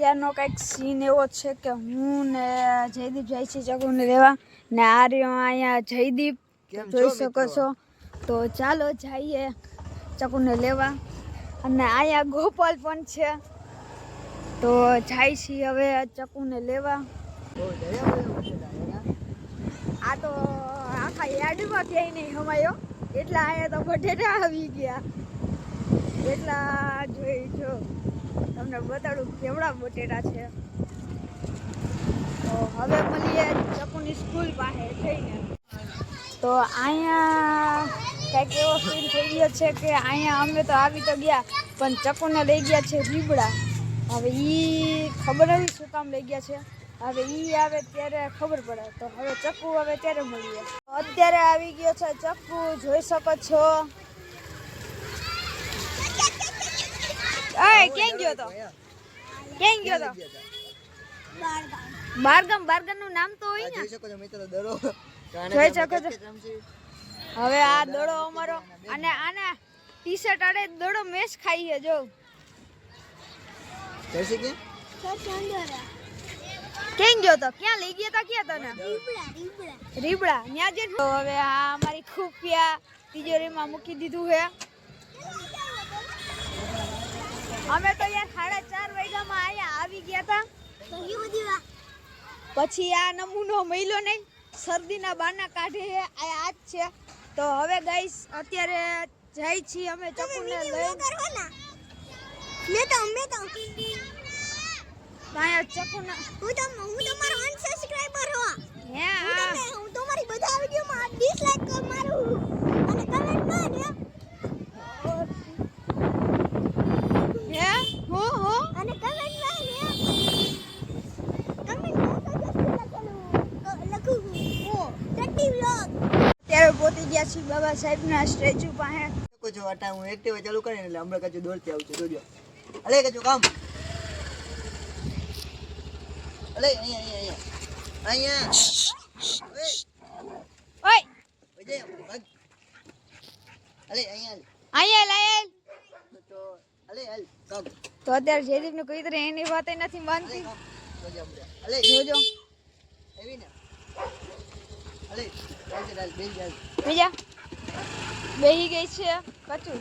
અત્યારનો કંઈક સીન એવો છે કે હું ને જયદીપ જાય છે ચકુને લેવા ને આ રહ્યો અહીંયા જયદીપ જોઈ શકો છો. તો ચાલો જઈએ ચકુને લેવા અને અહીંયા ગોપાલ પણ છે. તો જાય છીએ હવે ચકુને લેવા. આ તો આખા યાર્ડમાં ક્યાંય નહીં હમાયો એટલા અહીંયા તો બટેટા આવી ગયા. એટલા જોઈ જો તમને બતાડું કેવડા બટેટા છે. તો હવે મળીએ ચકુની સ્કૂલ પાસે જઈને. તો અહીંયા કંઈક એવો ફીલ થઈ ગયો છે કે અહીંયા અમે તો આવી તો ગયા પણ ચકુને લઈ ગયા છે રીબડા. હવે ખબર નથી શું કામ લઈ ગયા છે. હવે આવે ત્યારે ખબર પડે. તો હવે ચક્કુ આવે ત્યારે મળીએ. અત્યારે આવી ગયો છે ચક્કુ જોઈ શકો છો. ક્યાં ગયો તો બારગામ નું નામ તો હોય ને. જોઈ શકો છો. હવે આ દડો અમારો અને આના ટી શર્ટ આડે દડો મેચ ખાઈ છે જો. ક્યાં ગયો તો ક્યાં લઈ ગયા તા ક્યાં તને રીબડા ન્યા જે. હવે આ અમારી ખુફિયા તિજોરીમાં મૂકી દીધું છે. અમે તો યાર 4:30 વાગ્યામાં અહીંયા આવી ગયા હતા. પછી આ નમૂનો મહિલો નહીં શરદીના બાના કાઢે આ જ છે. તો હવે ગાઈસ અત્યારે જાય છીએ અમે ચકુને લઈ. હું તમારો અનસબસ્ક્રાઇબર હો. હું તમારી બધા વિડિયોમાં ડિસલાઈક મારું અને કમેન્ટ માં અને કમેન્ટ અત્યારે પહોંચી ગયા છીએ બાબા સાહેબના સ્ટેચ્યુ પાસે. જો આટા હું એક્ટિવ ચાલુ કરીને એટલે હમણાં કચું દોડતી આવું છું. જોજો અલે કચું કામ અલે અહીંયા ઓય ઓય અલે અહીંયા તો અલે હાલ કામ. તો અત્યારે જયદીપ ને કોઈ તરહ એની વાત નથી માનતી. અલે જોજો એવી ને અલે ચાલ બેસી જા. બીજા બેહી ગઈ છે કચું.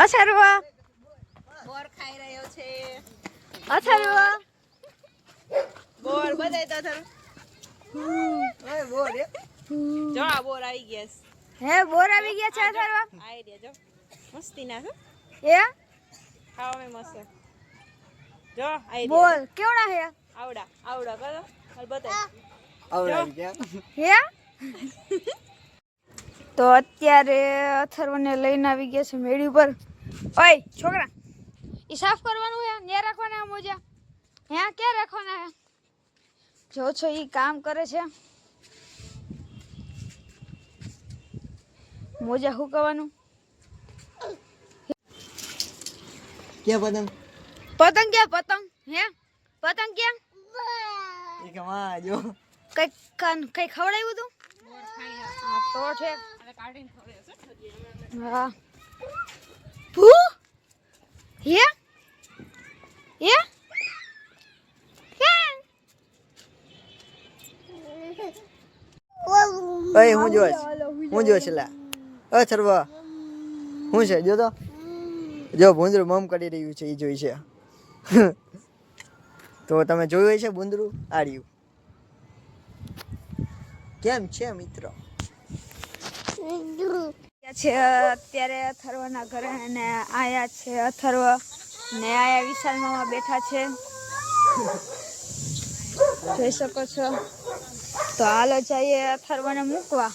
અથર્વા બોર ખાઈ રહ્યો છે. અથર્વા બોર બધાય તો અથર્વ. ઓય બોર રે જો આ બોર આવી ગયા છે. હે બોર આવી ગયા છે અથર્વા. આઈ રહ્યા જો મસ્તી ના છે. એ ખાવા મે મસ્ત જો આઈ બોલ કેવડા હે આવડા કરો હાલ બતાય આવડા ગયા હે. તો અત્યારે અથર્વને લઈને આવી ગયા છે મેળી ઉપર. ઓય છોકરા ઈ સાફ કરવાનું હે ને રાખવાના મોજા હે ક્યાં રાખવાના હે. જો છો ઈ કામ કરે છે. મોજા હુકવાનું ક્યાં પતંગ ક્યાં પતંગ હે પતંગ ક્યાં એ કે માં જો કઈ ખવડાવ્યું તું. હા તો છે કાઢીને ખવડાવ્યો છે. હા ભૂ હે ઓય હું જો છેલા અથર્વા હું છે જો તો જો ભૂંદરું મમ કરી રહ્યું છે એ જોઈ છે. તો તમે જોયું હોય છે ભૂંદરું આ રહ્યું. કેમ છે મિત્રો છે અત્યારે અથર્વના ઘરે અને આયા છે અથર્વ ને આયા વિશાલ મામા બેઠા છે જોઈ શકો છો. તો હાલો જઈએ અથર્વને મૂકવા.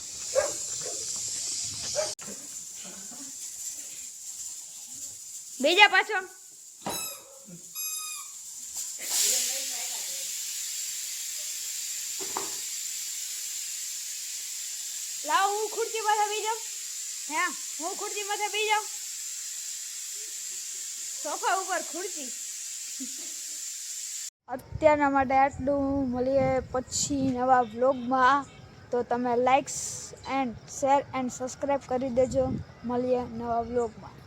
બીજા પાછો લાવ હું ખુરશી પાસે બેસી જાઉં. હે હું ખુરશી પાસે બેસી જાઉં. સોફા ઉપર ખુરશી. અત્યારના માટે આટલું. મળીએ પછી નવા વ્લોગમાં. તો તમે likes and share and subscribe કરી દેજો. મળીએ નવા વ્લોગમાં.